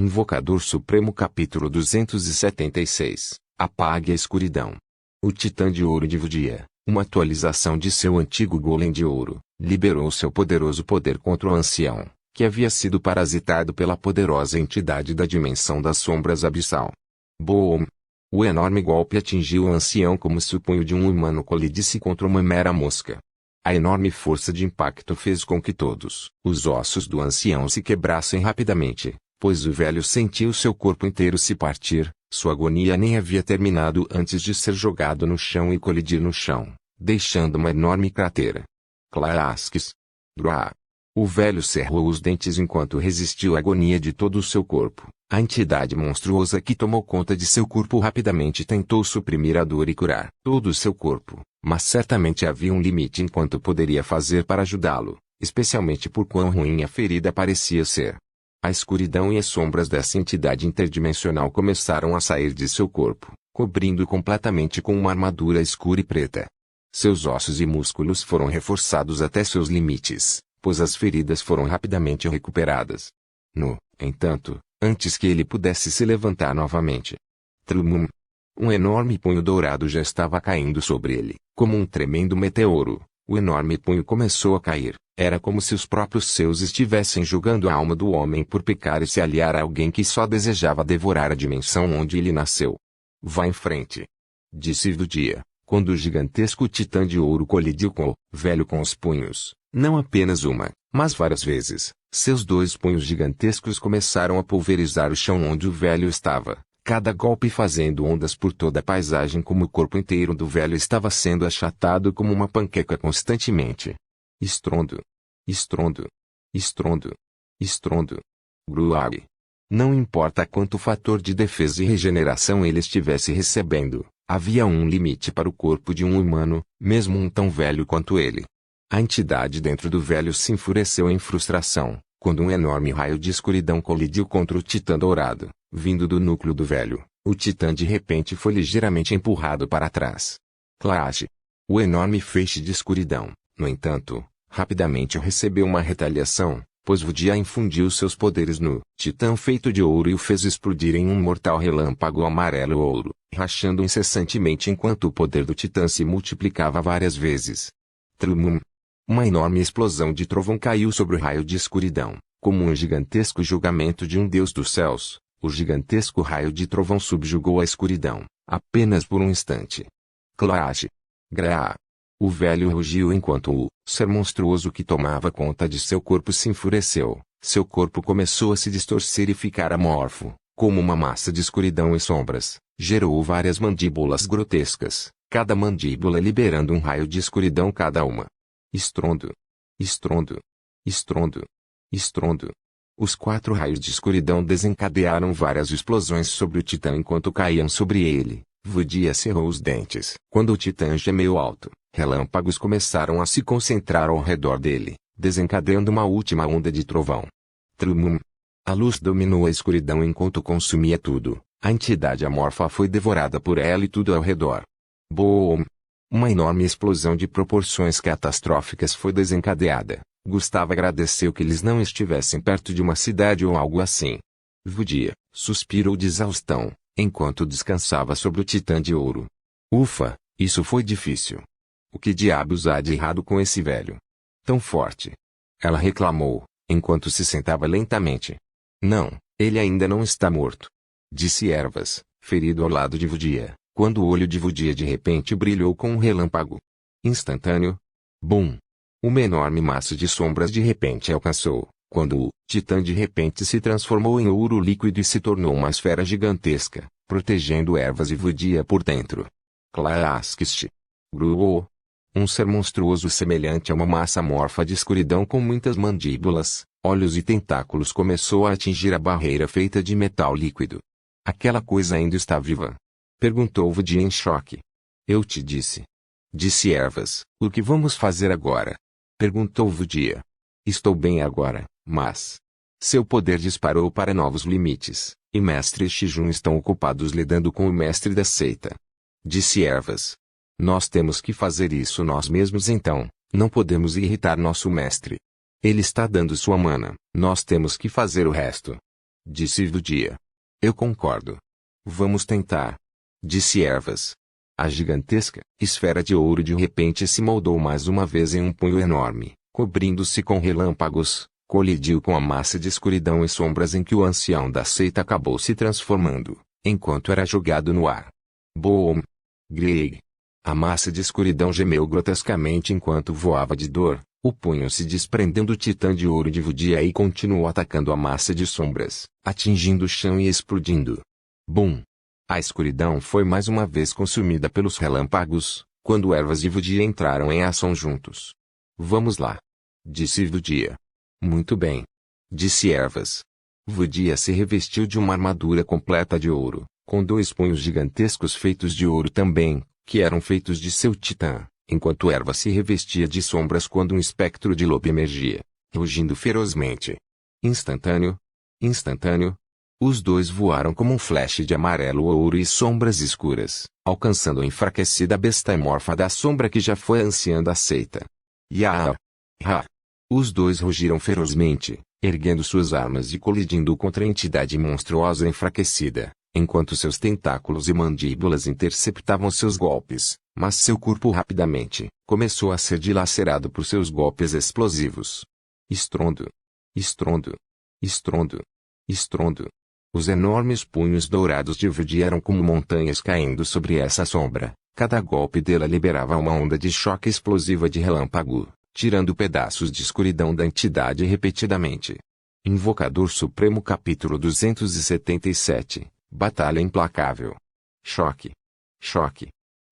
Invocador Supremo capítulo 276. Apague a escuridão. O Titã de Ouro de Vudia, uma atualização de seu antigo Golem de Ouro, liberou seu poderoso poder contra o Ancião, que havia sido parasitado pela poderosa entidade da dimensão das sombras abissal. Boom! O enorme golpe atingiu o Ancião como se o punho de um humano colidisse contra uma mera mosca. A enorme força de impacto fez com que todos os ossos do Ancião se quebrassem rapidamente, pois o velho sentiu seu corpo inteiro se partir. Sua agonia nem havia terminado antes de ser jogado no chão e colidir no chão, deixando uma enorme cratera. Claasques! Drá! O velho cerrou os dentes enquanto resistiu à agonia de todo o seu corpo. A entidade monstruosa que tomou conta de seu corpo rapidamente tentou suprimir a dor e curar todo o seu corpo, mas certamente havia um limite em quanto poderia fazer para ajudá-lo, especialmente por quão ruim a ferida parecia ser. A escuridão e as sombras dessa entidade interdimensional começaram a sair de seu corpo, cobrindo-o completamente com uma armadura escura e preta. Seus ossos e músculos foram reforçados até seus limites, pois as feridas foram rapidamente recuperadas. No entanto, antes que ele pudesse se levantar novamente, Trumum! Um enorme punho dourado já estava caindo sobre ele, como um tremendo meteoro. O enorme punho começou a cair. Era como se os próprios seus estivessem julgando a alma do homem por pecar e se aliar a alguém que só desejava devorar a dimensão onde ele nasceu. Vá em frente, disse Vudia, quando o gigantesco Titã de Ouro colidiu com o velho com os punhos, não apenas uma, mas várias vezes. Seus dois punhos gigantescos começaram a pulverizar o chão onde o velho estava, cada golpe fazendo ondas por toda a paisagem como o corpo inteiro do velho estava sendo achatado como uma panqueca constantemente. Estrondo. Estrondo. Estrondo. Estrondo. Gruag. Não importa quanto fator de defesa e regeneração ele estivesse recebendo, havia um limite para o corpo de um humano, mesmo um tão velho quanto ele. A entidade dentro do velho se enfureceu em frustração, quando um enorme raio de escuridão colidiu contra o Titã dourado, vindo do núcleo do velho. O Titã de repente foi ligeiramente empurrado para trás. Clash! O enorme feixe de escuridão, no entanto, rapidamente recebeu uma retaliação, pois Vudia infundiu seus poderes no Titã feito de ouro e o fez explodir em um mortal relâmpago amarelo-ouro, rachando incessantemente enquanto o poder do Titã se multiplicava várias vezes. Trumum! Uma enorme explosão de trovão caiu sobre o raio de escuridão, como um gigantesco julgamento de um deus dos céus. O gigantesco raio de trovão subjugou a escuridão, apenas por um instante. Clash! Gra! O velho rugiu enquanto o ser monstruoso que tomava conta de seu corpo se enfureceu. Seu corpo começou a se distorcer e ficar amorfo, como uma massa de escuridão e sombras. Gerou várias mandíbulas grotescas, cada mandíbula liberando um raio de escuridão cada uma. Estrondo. Estrondo. Estrondo. Estrondo. Os 4 raios de escuridão desencadearam várias explosões sobre o Titã enquanto caíam sobre ele. Vudia cerrou os dentes. Quando o Titã gemeu alto, relâmpagos começaram a se concentrar ao redor dele, desencadeando uma última onda de trovão. Trumum! A luz dominou a escuridão enquanto consumia tudo. A entidade amorfa foi devorada por ela e tudo ao redor. Boom! Uma enorme explosão de proporções catastróficas foi desencadeada. Gustavo agradeceu que eles não estivessem perto de uma cidade ou algo assim. Vudia suspirou de exaustão, enquanto descansava sobre o Titã de Ouro. Ufa, isso foi difícil. O que diabos há de errado com esse velho? Tão forte. Ela reclamou, enquanto se sentava lentamente. Não, ele ainda não está morto. Disse Ervas, ferido ao lado de Vudia, quando o olho de Vudia de repente brilhou com um relâmpago. Instantâneo. Bum! Uma enorme massa de sombras de repente alcançou, quando o Titã de repente se transformou em ouro líquido e se tornou uma esfera gigantesca, protegendo Ervas e Vudia por dentro. Claasquist! Gruou! Um ser monstruoso semelhante a uma massa amorfa de escuridão com muitas mandíbulas, olhos e tentáculos começou a atingir a barreira feita de metal líquido. Aquela coisa ainda está viva? Perguntou Vudia em choque. Eu te disse. Disse Ervas. O que vamos fazer agora? Perguntou Vudia. Estou bem agora, mas... Seu poder disparou para novos limites, e Mestre Shijun estão ocupados lidando com o mestre da seita. Disse Ervas. Nós temos que fazer isso nós mesmos então, não podemos irritar nosso mestre. Ele está dando sua mana, nós temos que fazer o resto. disse Vudia. Eu concordo. Vamos tentar, disse Ervas. A gigantesca esfera de ouro de repente se moldou mais uma vez em um punho enorme, cobrindo-se com relâmpagos, colidiu com a massa de escuridão e sombras em que o ancião da seita acabou se transformando, enquanto era jogado no ar. Boom! Greg! A massa de escuridão gemeu grotescamente enquanto voava de dor, o punho se desprendeu do titã de ouro de Vudia e continuou atacando a massa de sombras, atingindo o chão e explodindo. Boom! A escuridão foi mais uma vez consumida pelos relâmpagos, quando Ervas e Vudia entraram em ação juntos. Vamos lá, disse Vudia. Muito bem, disse Ervas. Vudia se revestiu de uma armadura completa de ouro, com 2 punhos gigantescos feitos de ouro também, que eram feitos de seu titã, enquanto Ervas se revestia de sombras quando um espectro de lobo emergia, rugindo ferozmente. Instantâneo. Os 2 voaram como um flash de amarelo ouro e sombras escuras, alcançando a enfraquecida besta morfa da sombra que já foi a anciã da seita. Yah! Ha! Os 2 rugiram ferozmente, erguendo suas armas e colidindo contra a entidade monstruosa enfraquecida, enquanto seus tentáculos e mandíbulas interceptavam seus golpes, mas seu corpo rapidamente começou a ser dilacerado por seus golpes explosivos. Estrondo! Estrondo! Estrondo! Estrondo! Os enormes punhos dourados de Vudia eram como montanhas caindo sobre essa sombra. Cada golpe dela liberava uma onda de choque explosiva de relâmpago, tirando pedaços de escuridão da entidade repetidamente. Invocador Supremo capítulo 277. Batalha implacável. Choque. Choque.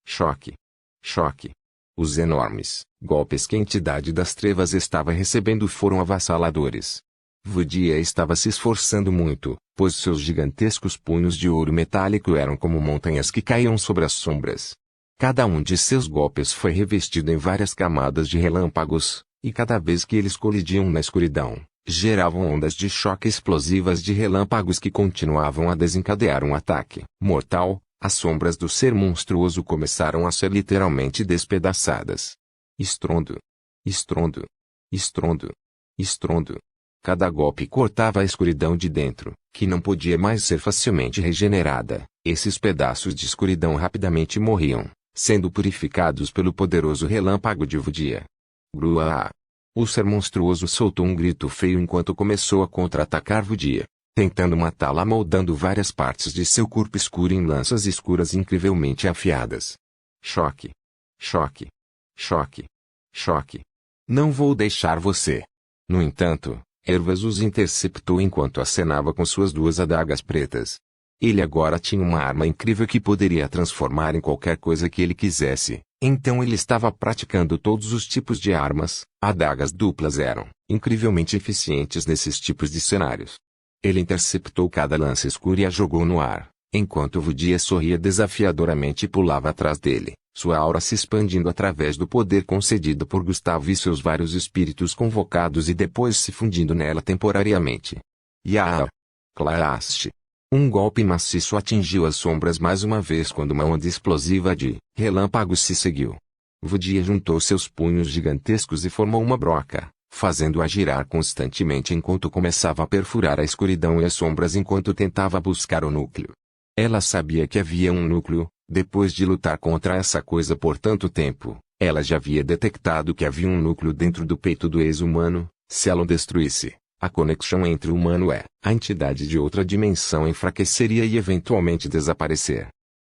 Choque. Choque. Os enormes golpes que a entidade das trevas estava recebendo foram avassaladores. Vudia estava se esforçando muito, pois seus gigantescos punhos de ouro metálico eram como montanhas que caíam sobre as sombras. Cada um de seus golpes foi revestido em várias camadas de relâmpagos, e cada vez que eles colidiam na escuridão, geravam ondas de choque explosivas de relâmpagos que continuavam a desencadear um ataque mortal. As sombras do ser monstruoso começaram a ser literalmente despedaçadas. Estrondo. Estrondo. Estrondo. Estrondo. Cada golpe cortava a escuridão de dentro, que não podia mais ser facilmente regenerada. Esses pedaços de escuridão rapidamente morriam, sendo purificados pelo poderoso relâmpago de Vudia. Grua! O ser monstruoso soltou um grito feio enquanto começou a contra-atacar Vudia, tentando matá-la moldando várias partes de seu corpo escuro em lanças escuras incrivelmente afiadas. Choque! Choque! Choque! Choque! Não vou deixar você! No entanto, Ervas os interceptou enquanto acenava com suas 2 adagas pretas. Ele agora tinha uma arma incrível que poderia transformar em qualquer coisa que ele quisesse, então ele estava praticando todos os tipos de armas. Adagas duplas eram incrivelmente eficientes nesses tipos de cenários. Ele interceptou cada lança escura e a jogou no ar, enquanto Vudia sorria desafiadoramente e pulava atrás dele, sua aura se expandindo através do poder concedido por Gustavo e seus vários espíritos convocados e depois se fundindo nela temporariamente. Yah! Claste! Um golpe maciço atingiu as sombras mais uma vez quando uma onda explosiva de relâmpagos se seguiu. Vudia juntou seus punhos gigantescos e formou uma broca, fazendo-a girar constantemente enquanto começava a perfurar a escuridão e as sombras enquanto tentava buscar o núcleo. Ela sabia que havia um núcleo. Depois de lutar contra essa coisa por tanto tempo, ela já havia detectado que havia um núcleo dentro do peito do ex-humano. Se ela o destruísse, a conexão entre o humano e a entidade de outra dimensão enfraqueceria e eventualmente desaparecer.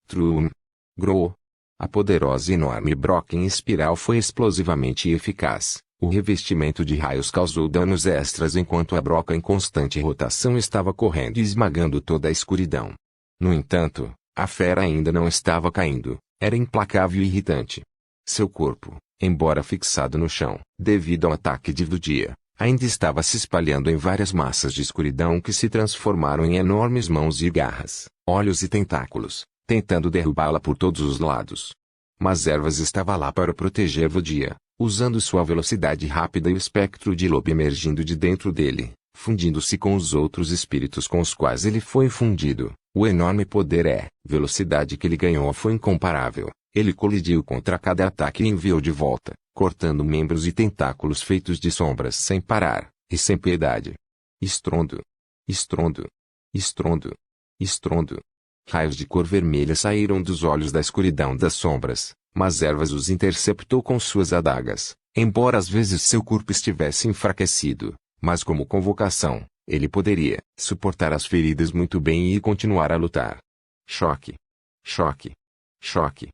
Trum. Grow. A poderosa e enorme broca em espiral foi explosivamente eficaz. O revestimento de raios causou danos extras enquanto a broca em constante rotação estava correndo e esmagando toda a escuridão. No entanto, a fera ainda não estava caindo, era implacável e irritante. Seu corpo, embora fixado no chão, devido ao ataque de Vudia, ainda estava se espalhando em várias massas de escuridão que se transformaram em enormes mãos e garras, olhos e tentáculos, tentando derrubá-la por todos os lados. Mas Ervas estava lá para proteger Vudia, usando sua velocidade rápida e o espectro de lobo emergindo de dentro dele, fundindo-se com os outros espíritos com os quais ele foi fundido. O enorme poder e velocidade que ele ganhou foi incomparável. Ele colidiu contra cada ataque e enviou de volta, cortando membros e tentáculos feitos de sombras sem parar, e sem piedade. Estrondo. Estrondo. Estrondo. Estrondo. Raios de cor vermelha saíram dos olhos da escuridão das sombras, mas Ervas os interceptou com suas adagas, embora às vezes seu corpo estivesse enfraquecido, mas como convocação, ele poderia suportar as feridas muito bem e continuar a lutar. Choque. Choque. Choque.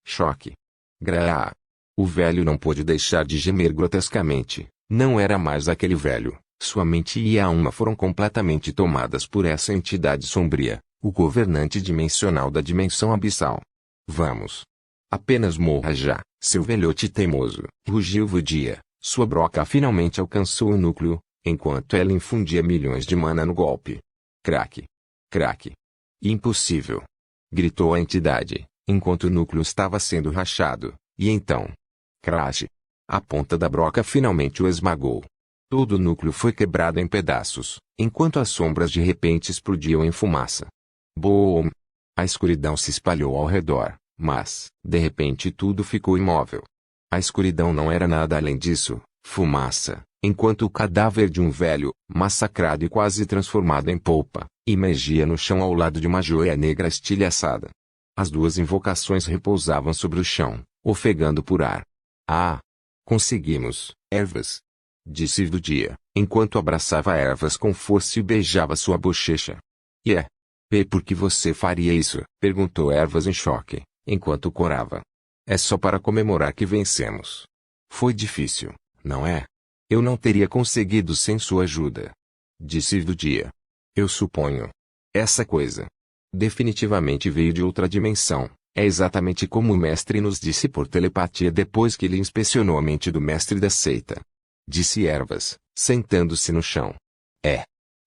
Choque. Graá. O velho não pôde deixar de gemer grotescamente. Não era mais aquele velho. Sua mente e a alma foram completamente tomadas por essa entidade sombria, o governante dimensional da dimensão abissal. Vamos. Apenas morra já, seu velhote teimoso, rugiu Vudia. Sua broca finalmente alcançou o núcleo, enquanto ela infundia milhões de mana no golpe. Craque. Craque. Impossível. Gritou a entidade, enquanto o núcleo estava sendo rachado, e então... Crash. A ponta da broca finalmente o esmagou. Todo o núcleo foi quebrado em pedaços, enquanto as sombras de repente explodiam em fumaça. Boom! A escuridão se espalhou ao redor, mas, de repente tudo ficou imóvel. A escuridão não era nada além disso, fumaça, enquanto o cadáver de um velho, massacrado e quase transformado em polpa, emergia no chão ao lado de uma joia negra estilhaçada. As duas invocações repousavam sobre o chão, ofegando por ar. Ah! Conseguimos, Ervas! Disse Vudia, enquanto abraçava Ervas com força e beijava sua bochecha. E por que você faria isso? Perguntou Ervas em choque, enquanto corava. É só para comemorar que vencemos. Foi difícil, não é? Eu não teria conseguido sem sua ajuda. Disse Vudia. Eu suponho. Essa coisa definitivamente veio de outra dimensão. É exatamente como o mestre nos disse por telepatia depois que ele inspecionou a mente do mestre da seita. Disse Ervas, sentando-se no chão.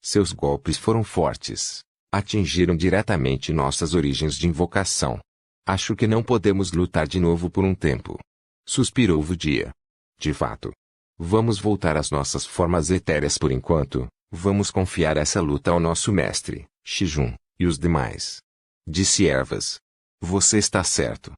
Seus golpes foram fortes. Atingiram diretamente nossas origens de invocação. Acho que não podemos lutar de novo por um tempo. Suspirou Vudia. De fato. Vamos voltar às nossas formas etéreas por enquanto. Vamos confiar essa luta ao nosso mestre, Shijun, e os demais. Disse Ervas. Você está certo.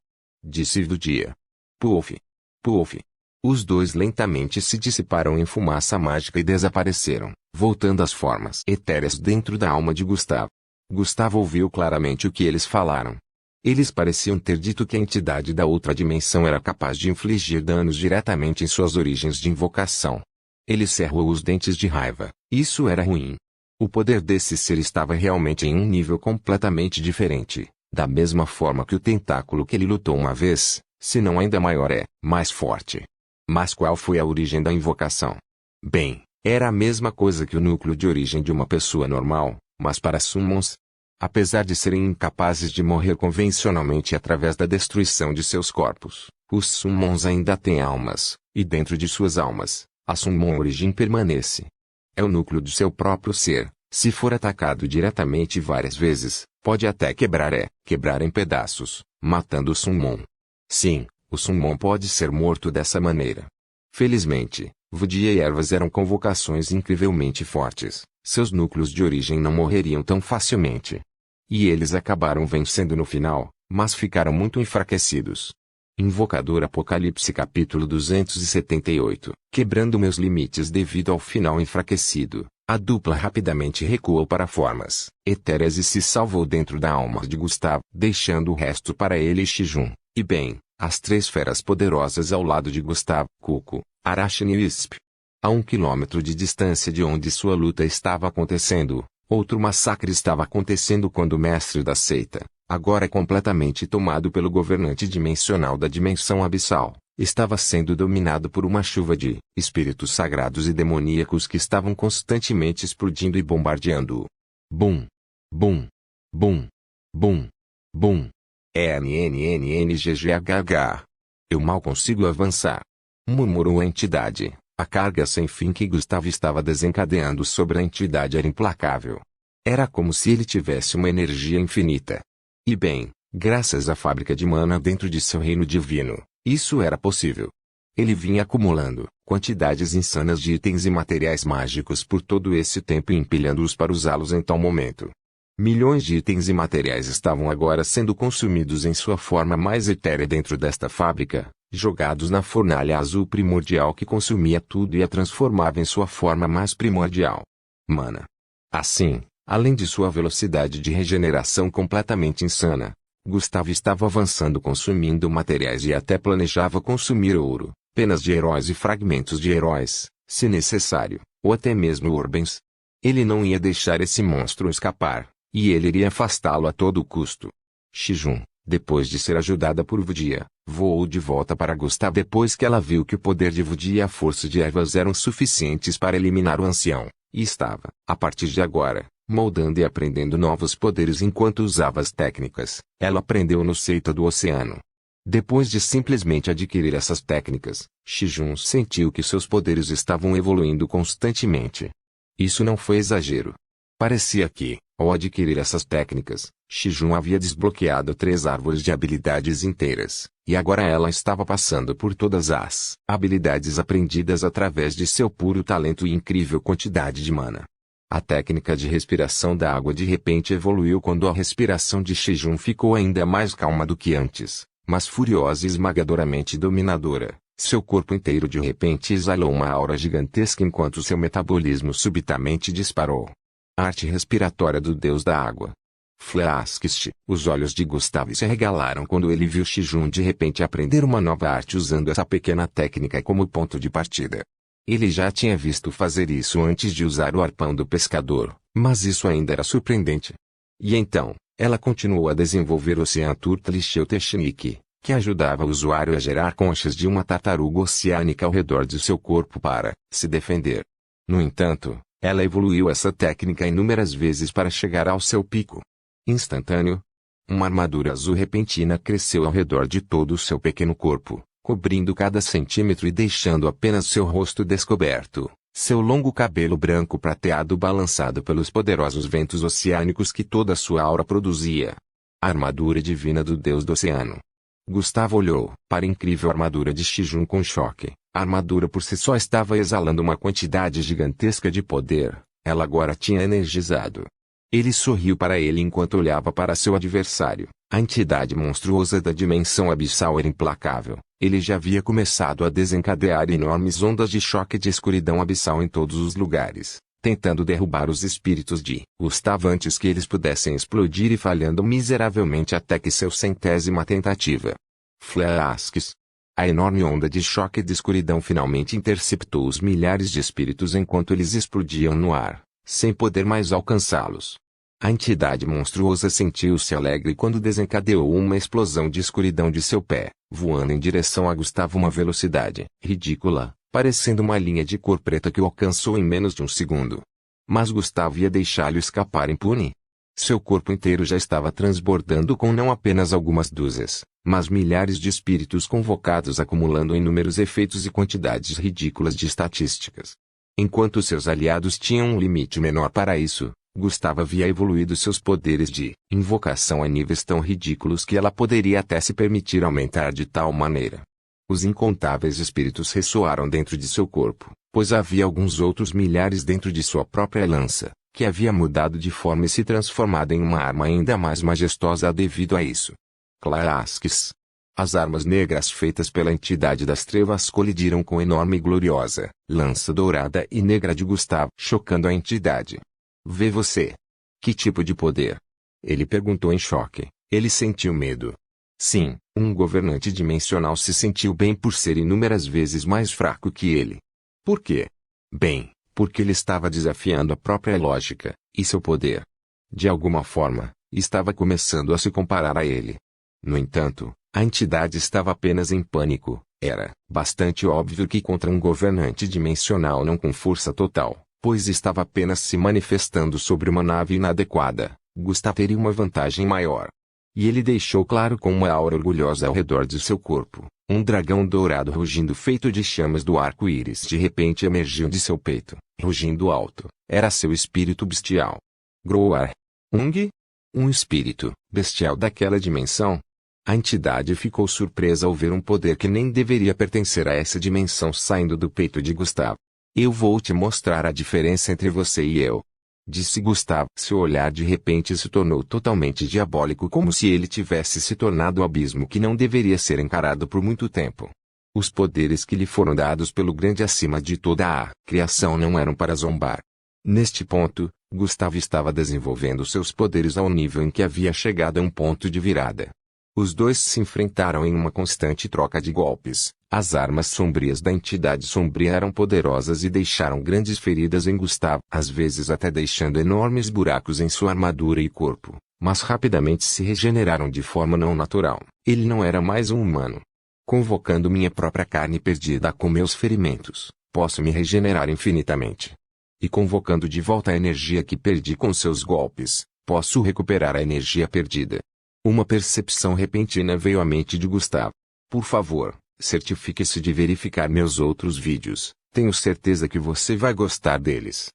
Disse Vudia. Puff. Puff. Os dois lentamente se dissiparam em fumaça mágica e desapareceram, voltando às formas etéreas dentro da alma de Gustavo. Gustavo ouviu claramente o que eles falaram. Eles pareciam ter dito que a entidade da outra dimensão era capaz de infligir danos diretamente em suas origens de invocação. Ele cerrou os dentes de raiva. Isso era ruim. O poder desse ser estava realmente em um nível completamente diferente. Da mesma forma que o tentáculo que ele lutou uma vez, se não ainda maior mais forte. Mas qual foi a origem da invocação? Bem, era a mesma coisa que o núcleo de origem de uma pessoa normal, mas para summons. Apesar de serem incapazes de morrer convencionalmente através da destruição de seus corpos, os summons ainda têm almas, e dentro de suas almas, a summon origem permanece. É o núcleo do seu próprio ser. Se for atacado diretamente várias vezes, pode até quebrar em pedaços, matando o summon. Sim, o summon pode ser morto dessa maneira. Felizmente, Vudia e Ervas eram convocações incrivelmente fortes. Seus núcleos de origem não morreriam tão facilmente. E eles acabaram vencendo no final, mas ficaram muito enfraquecidos. Invocador Apocalipse capítulo 278. Quebrando meus limites devido ao final enfraquecido. A dupla rapidamente recuou para formas etéreas e se salvou dentro da alma de Gustavo, deixando o resto para ele e Shijun. E bem, as três feras poderosas ao lado de Gustavo, Cuco, Arachne e Wisp. A 1 quilômetro de distância de onde sua luta estava acontecendo, outro massacre estava acontecendo quando o mestre da seita, agora completamente tomado pelo governante dimensional da dimensão abissal, estava sendo dominado por uma chuva de espíritos sagrados e demoníacos que estavam constantemente explodindo e bombardeando-o. Bum! Bum! Bum! Bum! Bum! NNNNGGHH. Eu mal consigo avançar. Murmurou a entidade. A carga sem fim que Gustavo estava desencadeando sobre a entidade era implacável. Era como se ele tivesse uma energia infinita. E bem, graças à fábrica de mana dentro de seu reino divino, isso era possível. Ele vinha acumulando quantidades insanas de itens e materiais mágicos por todo esse tempo e empilhando-os para usá-los em tal momento. Milhões de itens e materiais estavam agora sendo consumidos em sua forma mais etérea dentro desta fábrica, jogados na fornalha azul primordial que consumia tudo e a transformava em sua forma mais primordial. Mana. Assim, Além de sua velocidade de regeneração completamente insana, Gustavo estava avançando consumindo materiais e até planejava consumir ouro, penas de heróis e fragmentos de heróis, se necessário, ou até mesmo urbens. Ele não ia deixar esse monstro escapar, e ele iria afastá-lo a todo custo. Shijun, depois de ser ajudada por Vudia, voou de volta para Gustavo depois que ela viu que o poder de Vudia e a força de ervas eram suficientes para eliminar o ancião, e estava, a partir de agora, moldando e aprendendo novos poderes enquanto usava as técnicas. Ela aprendeu no seito do oceano. Depois de simplesmente adquirir essas técnicas, Shijun sentiu que seus poderes estavam evoluindo constantemente. Isso não foi exagero. Parecia que, ao adquirir essas técnicas, Shijun havia desbloqueado 3 árvores de habilidades inteiras, e agora ela estava passando por todas as habilidades aprendidas através de seu puro talento e incrível quantidade de mana. A técnica de respiração da água de repente evoluiu quando a respiração de Shijun ficou ainda mais calma do que antes, mas furiosa e esmagadoramente dominadora. Seu corpo inteiro de repente exalou uma aura gigantesca enquanto seu metabolismo subitamente disparou. Arte respiratória do deus da água. Flaskist. Os olhos de Gustavo se arregalaram quando ele viu Shijun de repente aprender uma nova arte usando essa pequena técnica como ponto de partida. Ele já tinha visto fazer isso antes de usar o arpão do pescador, mas isso ainda era surpreendente. E então, ela continuou a desenvolver o Ocean Turtle Shell Technique, que ajudava o usuário a gerar conchas de uma tartaruga oceânica ao redor de seu corpo para se defender. No entanto, ela evoluiu essa técnica inúmeras vezes para chegar ao seu pico instantâneo. Uma armadura azul repentina cresceu ao redor de todo o seu pequeno corpo, cobrindo cada centímetro e deixando apenas seu rosto descoberto, seu longo cabelo branco prateado balançado pelos poderosos ventos oceânicos que toda sua aura produzia. A armadura divina do deus do oceano. Gustavo olhou para a incrível armadura de Shijun com choque. A armadura por si só estava exalando uma quantidade gigantesca de poder, ela agora tinha energizado. Ele sorriu para ele enquanto olhava para seu adversário. A entidade monstruosa da dimensão abissal era implacável. Ele já havia começado a desencadear enormes ondas de choque de escuridão abissal em todos os lugares, tentando derrubar os espíritos de Gustavo antes que eles pudessem explodir e falhando miseravelmente até que seu 100ª tentativa. Flasks. A enorme onda de choque de escuridão finalmente interceptou os milhares de espíritos enquanto eles explodiam no ar, sem poder mais alcançá-los. A entidade monstruosa sentiu-se alegre quando desencadeou uma explosão de escuridão de seu pé, voando em direção a Gustavo uma velocidade ridícula, parecendo uma linha de cor preta que o alcançou em menos de um segundo. Mas Gustavo ia deixá-lo escapar impune? Seu corpo inteiro já estava transbordando com não apenas algumas dúzias, mas milhares de espíritos convocados acumulando inúmeros efeitos e quantidades ridículas de estatísticas. Enquanto seus aliados tinham um limite menor para isso, Gustavo havia evoluído seus poderes de invocação a níveis tão ridículos que ela poderia até se permitir aumentar de tal maneira. Os incontáveis espíritos ressoaram dentro de seu corpo, pois havia alguns outros milhares dentro de sua própria lança, que havia mudado de forma e se transformado em uma arma ainda mais majestosa devido a isso. Clasques. As armas negras feitas pela entidade das trevas colidiram com a enorme e gloriosa lança dourada e negra de Gustavo, chocando a entidade. Vê você. Que tipo de poder? Ele perguntou em choque. Ele sentiu medo. Sim, um governante dimensional se sentiu bem por ser inúmeras vezes mais fraco que ele. Por quê? Bem, porque ele estava desafiando a própria lógica, e seu poder. De alguma forma, estava começando a se comparar a ele. No entanto, a entidade estava apenas em pânico. Era bastante óbvio que contra um governante dimensional não com força total, pois estava apenas se manifestando sobre uma nave inadequada, Gustavo teria uma vantagem maior. E ele deixou claro com uma aura orgulhosa ao redor de seu corpo. Um dragão dourado rugindo feito de chamas do arco-íris de repente emergiu de seu peito, rugindo alto. Era seu espírito bestial. Groar. Ung? Um espírito bestial daquela dimensão? A entidade ficou surpresa ao ver um poder que nem deveria pertencer a essa dimensão saindo do peito de Gustavo. Eu vou te mostrar a diferença entre você e eu, disse Gustavo. Seu olhar de repente se tornou totalmente diabólico, como se ele tivesse se tornado o abismo que não deveria ser encarado por muito tempo. Os poderes que lhe foram dados pelo grande acima de toda a criação não eram para zombar. Neste ponto, Gustavo estava desenvolvendo seus poderes ao nível em que havia chegado a um ponto de virada. Os dois se enfrentaram em uma constante troca de golpes. As armas sombrias da entidade sombria eram poderosas e deixaram grandes feridas em Gustavo, às vezes até deixando enormes buracos em sua armadura e corpo, mas rapidamente se regeneraram de forma não natural. Ele não era mais um humano. Convocando minha própria carne perdida com meus ferimentos, posso me regenerar infinitamente. E convocando de volta a energia que perdi com seus golpes, posso recuperar a energia perdida. Uma percepção repentina veio à mente de Gustavo. Por favor, certifique-se de verificar meus outros vídeos. Tenho certeza que você vai gostar deles.